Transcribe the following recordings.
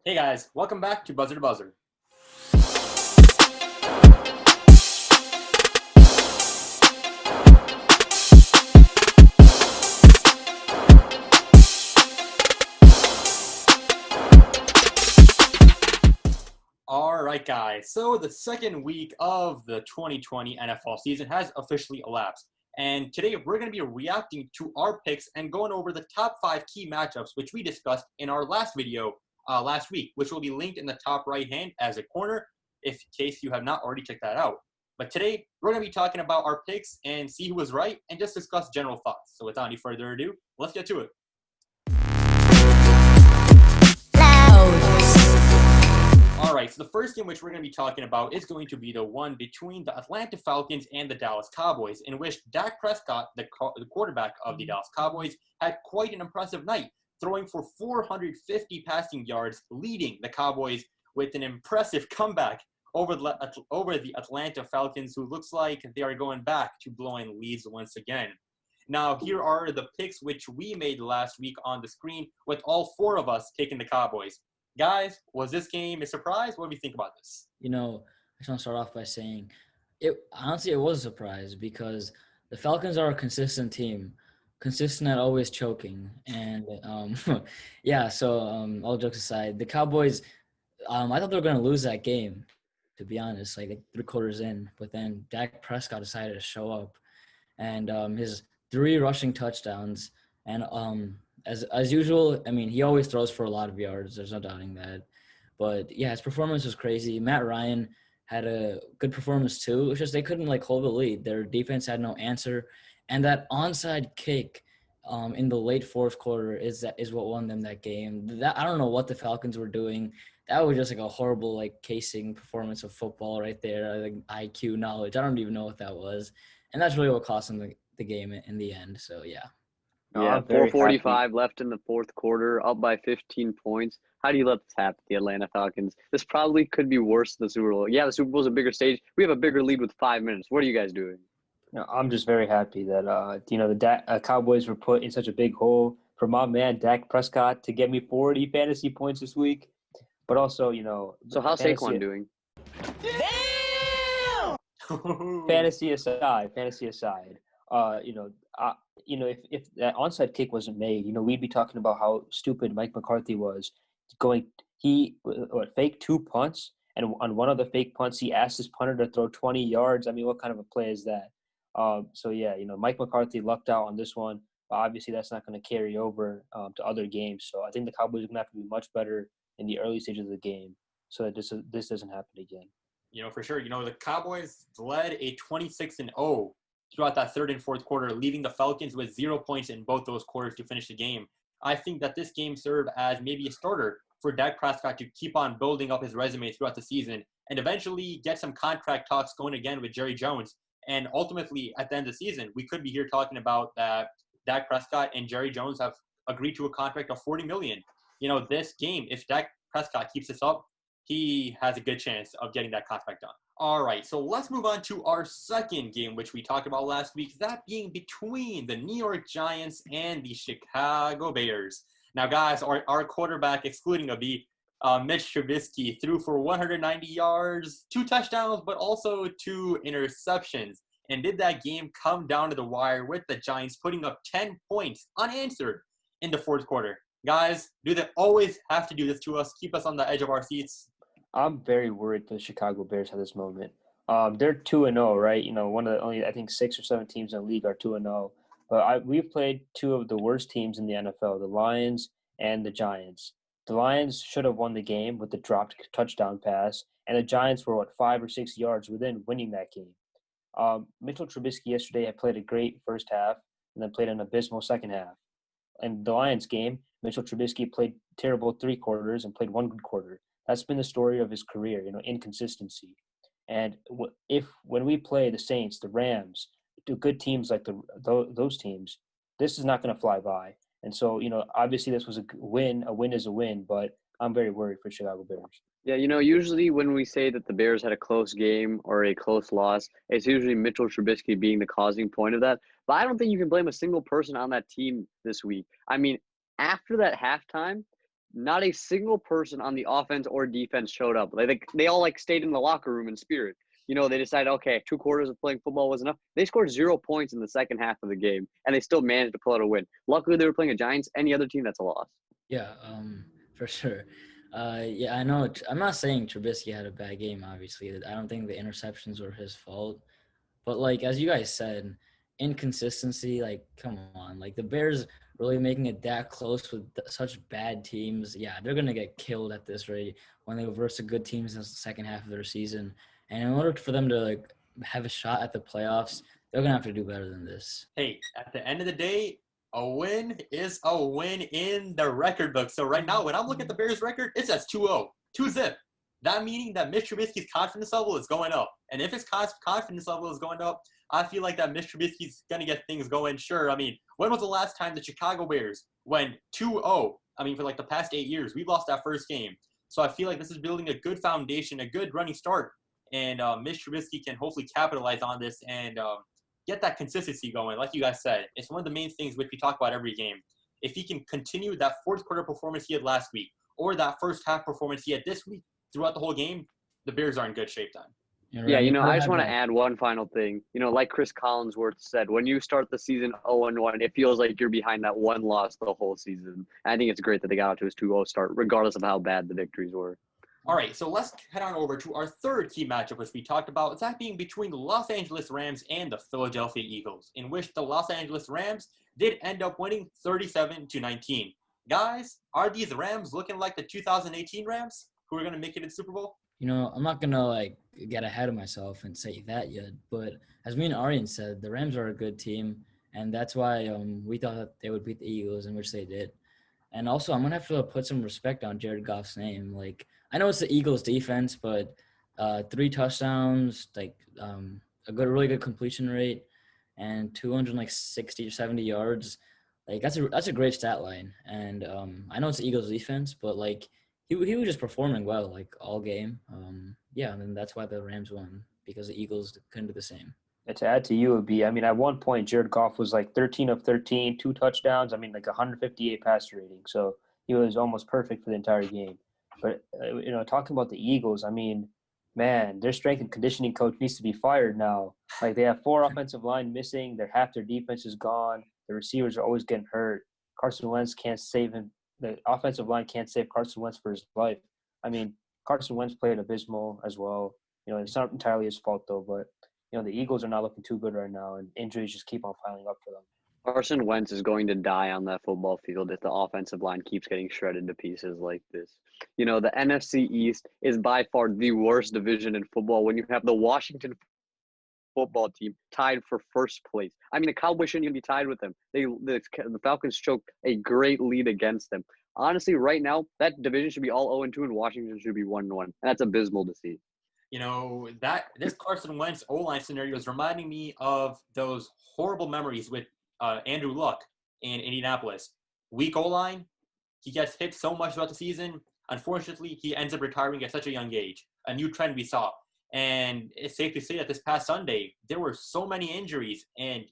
Hey guys, welcome back to Buzzer to Buzzer. All right, guys. So the second week of the 2020 NFL season has officially elapsed. And today we're going to be reacting to our picks and going over the top 5 key matchups, which we discussed in our last video last week, which will be linked in the top right hand as a corner, if in case you have not already checked that out. But today we're going to be talking about our picks and see who was right and just discuss general thoughts. So without any further ado, let's get to it. All right, so the first game which we're going to be talking about is going to be the one between the Atlanta Falcons and the Dallas Cowboys, in which Dak Prescott, the quarterback of the Dallas Cowboys, had quite an impressive night, throwing for 450 passing yards, leading the Cowboys with an impressive comeback over the Atlanta Falcons, who looks like they are going back to blowing leads once again. Now, here are the picks which we made last week on the screen, with all 4 of us taking the Cowboys. Guys, was this game a surprise? What do you think about this? I just want to start off by saying it was a surprise because the Falcons are a consistent team, consistent at always choking. And all jokes aside, the Cowboys, I thought they were going to lose that game, to be honest, like 3 quarters in. But then Dak Prescott decided to show up, and his 3 rushing touchdowns. And as usual, I mean, he always throws for a lot of yards. There's no doubting that. But yeah, his performance was crazy. Matt Ryan had a good performance too. It's just they couldn't hold the lead. Their defense had no answer, and that onside kick in the late fourth quarter is what won them that game. That I don't know what the Falcons were doing. That was just a horrible casing performance of football right there. IQ knowledge. I don't even know what that was, and that's really what cost them the game in the end. So yeah. Yeah, I'm very happy. 4:45 left in the fourth quarter, up by 15 points. How do you let this happen, the Atlanta Falcons? This probably could be worse than the Super Bowl. Yeah, the Super Bowl's a bigger stage. We have a bigger lead with 5 minutes. What are you guys doing? I'm just very happy that the Cowboys were put in such a big hole for my man Dak Prescott to get me 40 fantasy points this week. But also, So how's Saquon doing? fantasy aside, if that onside kick wasn't made, we'd be talking about how stupid Mike McCarthy was. He faked 2 punts, and on one of the fake punts, he asked his punter to throw 20 yards. I mean, what kind of a play is that? Mike McCarthy lucked out on this one. But obviously, that's not going to carry over to other games. So I think the Cowboys are going to have to be much better in the early stages of the game so that this doesn't happen again. For sure. The Cowboys led a 26-0 throughout that third and fourth quarter, leaving the Falcons with 0 points in both those quarters to finish the game. I think that this game served as maybe a starter for Dak Prescott to keep on building up his resume throughout the season and eventually get some contract talks going again with Jerry Jones. And ultimately, at the end of the season, we could be here talking about that Dak Prescott and Jerry Jones have agreed to a contract of $40 million. This game, if Dak Prescott keeps this up, he has a good chance of getting that contract done. All right, so let's move on to our second game, which we talked about last week, that being between the New York Giants and the Chicago Bears. Now, guys, our quarterback, excluding Mitch Trubisky, threw for 190 yards, 2 touchdowns, but also 2 interceptions. And did that game come down to the wire with the Giants putting up 10 points unanswered in the fourth quarter? Guys, do they always have to do this to us, keep us on the edge of our seats? I'm very worried for the Chicago Bears at this moment. They're 2-0, right? One of the only, I think, 6 or 7 teams in the league are 2-0. But we've played 2 of the worst teams in the NFL, the Lions and the Giants. The Lions should have won the game with the dropped touchdown pass, and the Giants were, 5 or 6 yards within winning that game. Mitchell Trubisky yesterday had played a great first half and then played an abysmal second half. In the Lions game, Mitchell Trubisky played terrible 3 quarters and played 1 good quarter. That's been the story of his career, inconsistency. And when we play the Saints, the Rams, the good teams like those teams, this is not going to fly by. And so, obviously this was a win. A win is a win, but I'm very worried for Chicago Bears. Yeah, usually when we say that the Bears had a close game or a close loss, it's usually Mitchell Trubisky being the causing point of that. But I don't think you can blame a single person on that team this week. I mean, after that halftime, not a single person on the offense or defense showed up. They all stayed in the locker room in spirit. They decided, okay, 2 quarters of playing football was enough. They scored 0 points in the second half of the game, and they still managed to pull out a win. Luckily, they were playing a Giants. Any other team, that's a loss. Yeah, for sure. Yeah, I know. I'm not saying Trubisky had a bad game. Obviously, I don't think the interceptions were his fault. But as you guys said, inconsistency. Come on. The Bears really making it that close with such bad teams. Yeah, they're gonna get killed at this rate when they versus good teams in the second half of their season. And in order for them to have a shot at the playoffs, they're gonna have to do better than this. Hey, at the end of the day, a win is a win in the record book. So right now, when I'm looking at the Bears record, it says 2-0, 2-zip. That meaning that Mitch Trubisky's confidence level is going up. And if his confidence level is going up, I feel like that Mitch Trubisky's going to get things going. Sure, when was the last time the Chicago Bears went 2-0? For the past 8 years, we lost that first game. So I feel like this is building a good foundation, a good running start. And Mitch Trubisky can hopefully capitalize on this and get that consistency going. Like you guys said, it's one of the main things which we talk about every game. If he can continue that fourth quarter performance he had last week or that first half performance he had this week throughout the whole game, the Bears are in good shape then. Yeah, I just want to add one final thing. Like Chris Collinsworth said, when you start the season 0-1, it feels like you're behind that one loss the whole season. And I think it's great that they got out to his 2-0 start, regardless of how bad the victories were. All right, so let's head on over to our third key matchup, which we talked about, that being between the Los Angeles Rams and the Philadelphia Eagles, in which the Los Angeles Rams did end up winning 37-19. Guys, are these Rams looking like the 2018 Rams who are going to make it in Super Bowl? I'm not going to get ahead of myself and say that yet, but as me and Aryan said, the Rams are a good team, and that's why we thought that they would beat the Eagles, in which they did. And also, I'm going to have to put some respect on Jared Goff's name. I know it's the Eagles defense, but 3 touchdowns, really good completion rate, and 260 or 70 yards. That's a great stat line. And I know it's the Eagles defense, but he was just performing well all game. And that's why the Rams won, because the Eagles couldn't do the same. And to add to you would be, at one point Jared Goff was 13 of 13, 2 touchdowns. 158 passer rating. So he was almost perfect for the entire game. But talking about the Eagles, man, their strength and conditioning coach needs to be fired now. They have 4 offensive line missing. Half their defense is gone. The receivers are always getting hurt. Carson Wentz can't save him. The offensive line can't save Carson Wentz for his life. Carson Wentz played abysmal as well. It's not entirely his fault though, but the Eagles are not looking too good right now, and injuries just keep on piling up for them. Carson Wentz is going to die on that football field if the offensive line keeps getting shredded to pieces like this. The NFC East is by far the worst division in football when you have the Washington football team tied for first place. The Cowboys shouldn't even be tied with them. The Falcons choked a great lead against them. Honestly, right now, that division should be all 0-2 and Washington should be 1-1. And that's abysmal to see. This Carson Wentz O-line scenario is reminding me of those horrible memories with Andrew Luck in Indianapolis. Weak O-line, he gets hit so much throughout the season. Unfortunately, he ends up retiring at such a young age, a new trend we saw. And it's safe to say that this past Sunday, there were so many injuries, and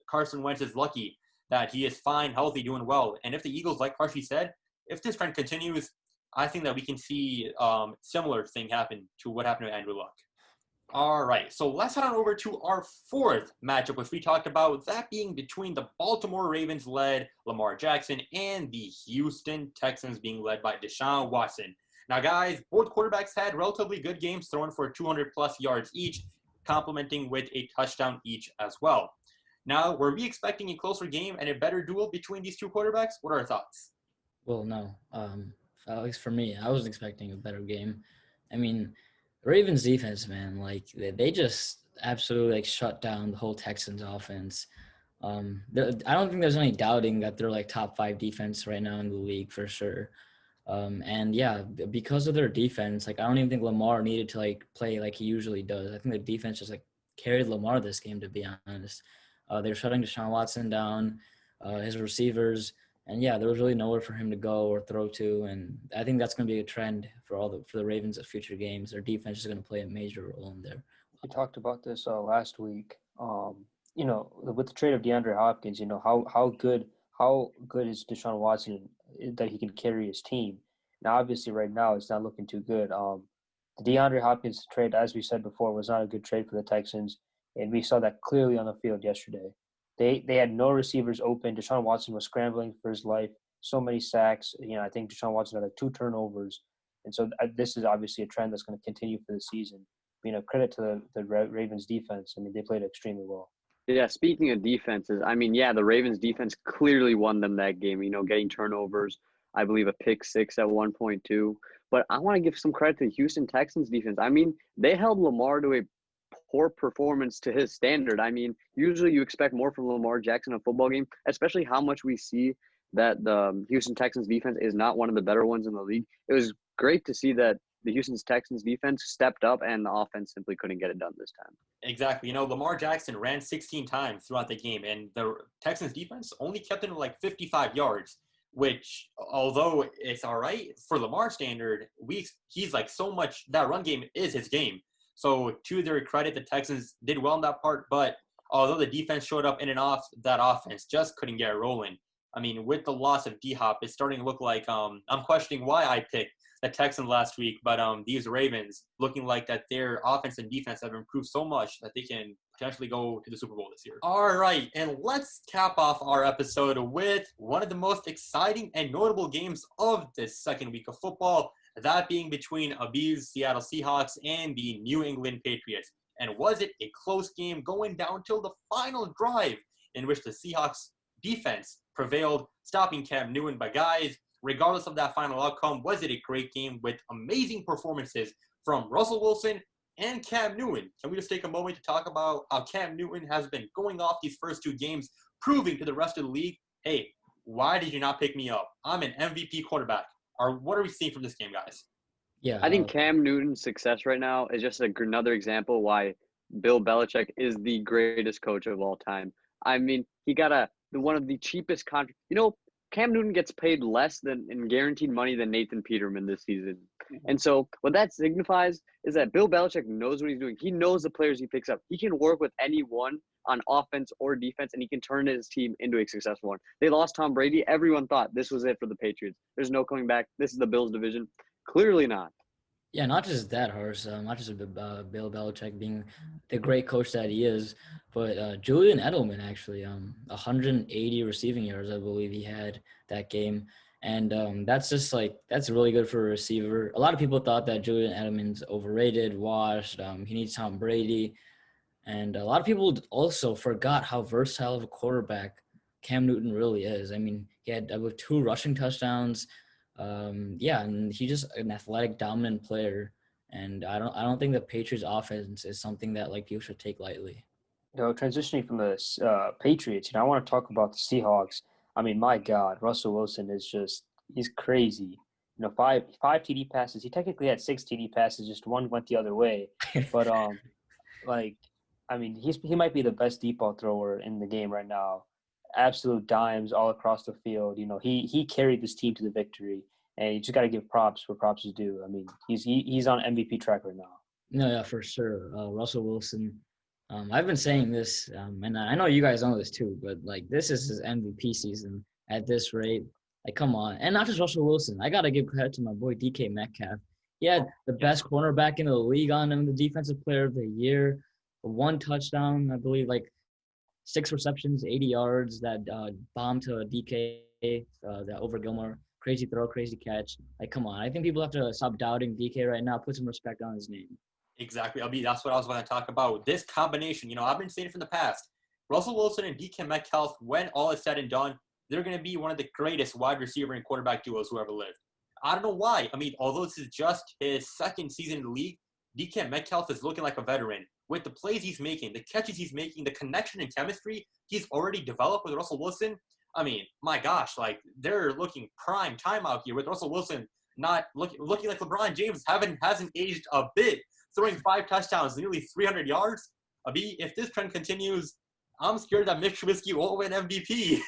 Carson Wentz is lucky that he is fine, healthy, doing well. And if the Eagles, like Harshie said, if this trend continues, I think that we can see similar thing happen to what happened to Andrew Luck. All right, so let's head on over to our fourth matchup, which we talked about, that being between the Baltimore Ravens-led Lamar Jackson and the Houston Texans being led by Deshaun Watson. Now, guys, both quarterbacks had relatively good games, throwing for 200-plus yards each, complementing with a touchdown each as well. Now, were we expecting a closer game and a better duel between these two quarterbacks? What are our thoughts? Well, no. At least for me, I wasn't expecting a better game. Ravens defense, man, they just absolutely shut down the whole Texans offense. I don't think there's any doubting that they're top 5 defense right now in the league for sure. And yeah, because of their defense, I don't even think Lamar needed to play like he usually does. I think the defense just carried Lamar this game, to be honest. They're shutting Deshaun Watson down, his receivers. And yeah, there was really nowhere for him to go or throw to, and I think that's going to be a trend for the Ravens at future games. Their defense is going to play a major role in there. We talked about this last week. With the trade of DeAndre Hopkins, how good is Deshaun Watson that he can carry his team. Now, obviously, right now it's not looking too good. The DeAndre Hopkins trade, as we said before, was not a good trade for the Texans, and we saw that clearly on the field yesterday. They had no receivers open. Deshaun Watson was scrambling for his life. So many sacks. I think Deshaun Watson had like 2 turnovers, and so this is obviously a trend that's going to continue for the season. Credit to the Ravens defense. I mean, they played extremely well. Yeah, speaking of defenses, I mean, yeah, the Ravens defense clearly won them that game, getting turnovers. I believe a pick six at one point too. But I want to give some credit to the Houston Texans defense. I mean, they held Lamar to a poor performance to his standard. I mean, usually you expect more from Lamar Jackson in a football game, especially how much we see that the Houston Texans defense is not one of the better ones in the league. It was great to see that the Houston Texans defense stepped up and the offense simply couldn't get it done this time. Exactly. Lamar Jackson ran 16 times throughout the game, and the Texans defense only kept him to like 55 yards, which, although it's all right for Lamar standard, he's like so much, that run game is his game. So to their credit, the Texans did well in that part, but although the defense showed up in and off, that offense just couldn't get rolling. I mean, with the loss of D-Hop, it's starting to look like I'm questioning why I picked the Texans last week, but these Ravens looking like that their offense and defense have improved so much that they can potentially go to the Super Bowl this year. All right, and let's cap off our episode with one of the most exciting and notable games of this second week of football, that being between Abiz's Seattle Seahawks and the New England Patriots. And was it a close game going down till the final drive in which the Seahawks defense prevailed, stopping Cam Newton? But guys, regardless of that final outcome, was it a great game with amazing performances from Russell Wilson and Cam Newton? Can we just take a moment to talk about how Cam Newton has been going off these first 2 games, proving to the rest of the league, hey, why did you not pick me up? I'm an MVP quarterback. Or what are we seeing from this game, guys? Yeah, I think Cam Newton's success right now is just another example why Bill Belichick is the greatest coach of all time. I mean, he got one of the cheapest contracts. Cam Newton gets paid less than in guaranteed money than Nathan Peterman this season. And so what that signifies is that Bill Belichick knows what he's doing. He knows the players he picks up. He can work with anyone on offense or defense, and he can turn his team into a successful one. They lost Tom Brady. Everyone thought this was it for the Patriots. There's no coming back. This is the Bills division. Clearly not. Yeah, not just that, Harsh. Not just Bill Belichick being the great coach that he is, but Julian Edelman actually, 180 receiving yards, I believe he had that game, and that's really good for a receiver. A lot of people thought that Julian Edelman's overrated, washed. He needs Tom Brady, and a lot of people also forgot how versatile of a quarterback Cam Newton really is. I mean, he had 2 rushing touchdowns. And he's just an athletic, dominant player, and I don't think the Patriots' offense is something that people should take lightly. Transitioning from the Patriots, I want to talk about the Seahawks. I mean, my God, Russell Wilson is he's crazy. 5 TD passes. He technically had 6 TD passes, just one went the other way. But he might be the best deep ball thrower in the game right now. Absolute dimes all across the field. He carried this team to the victory, and you just got to give props where props is due. I mean, he's on MVP track right now. No, yeah, for sure. Russell Wilson. I've been saying this, and I know you guys know this too, but this is his MVP season at this rate. Come on, and not just Russell Wilson. I gotta give credit to my boy DK Metcalf. He had the best cornerback in the league on him, the Defensive Player of the Year, 1 touchdown, I believe, 6 receptions, 80 yards, that bomb to DK, that over Gilmore. Crazy throw, crazy catch. Come on. I think people have to stop doubting DK right now. Put some respect on his name. Exactly. That's what I was going to talk about. This combination, I've been saying it from the past. Russell Wilson and DK Metcalf, when all is said and done, they're going to be one of the greatest wide receiver and quarterback duos who ever lived. I don't know why. I mean, although this is just his second season in the league, DK Metcalf is looking like a veteran. With the plays he's making, the catches he's making, the connection and chemistry he's already developed with Russell Wilson, I mean, my gosh, they're looking prime time out here with Russell Wilson not looking like LeBron James hasn't aged a bit, throwing 5 touchdowns, nearly 300 yards. If this trend continues, I'm scared that Mitch Trubisky won't win MVP.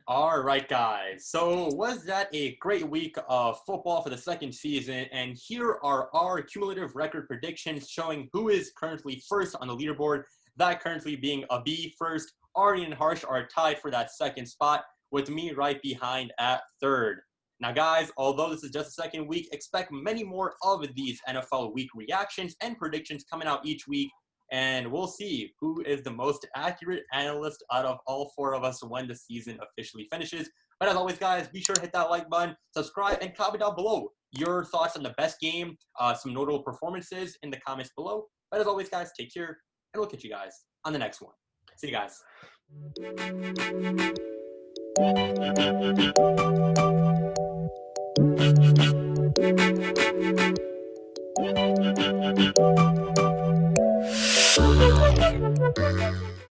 All right, guys. So was that a great week of football for the second season? And here are our cumulative record predictions showing who is currently first on the leaderboard. That currently being Abi first. Ari and Harsh are tied for that second spot. with me right behind at third. Now, guys, although this is just the second week, expect many more of these NFL week reactions and predictions coming out each week, and we'll see who is the most accurate analyst out of all four of us when the season officially finishes. But as always, guys, be sure to hit that like button, subscribe, and comment down below your thoughts on the best game, some notable performances in the comments below. But as always, guys, take care, and we'll catch you guys on the next one. See you guys.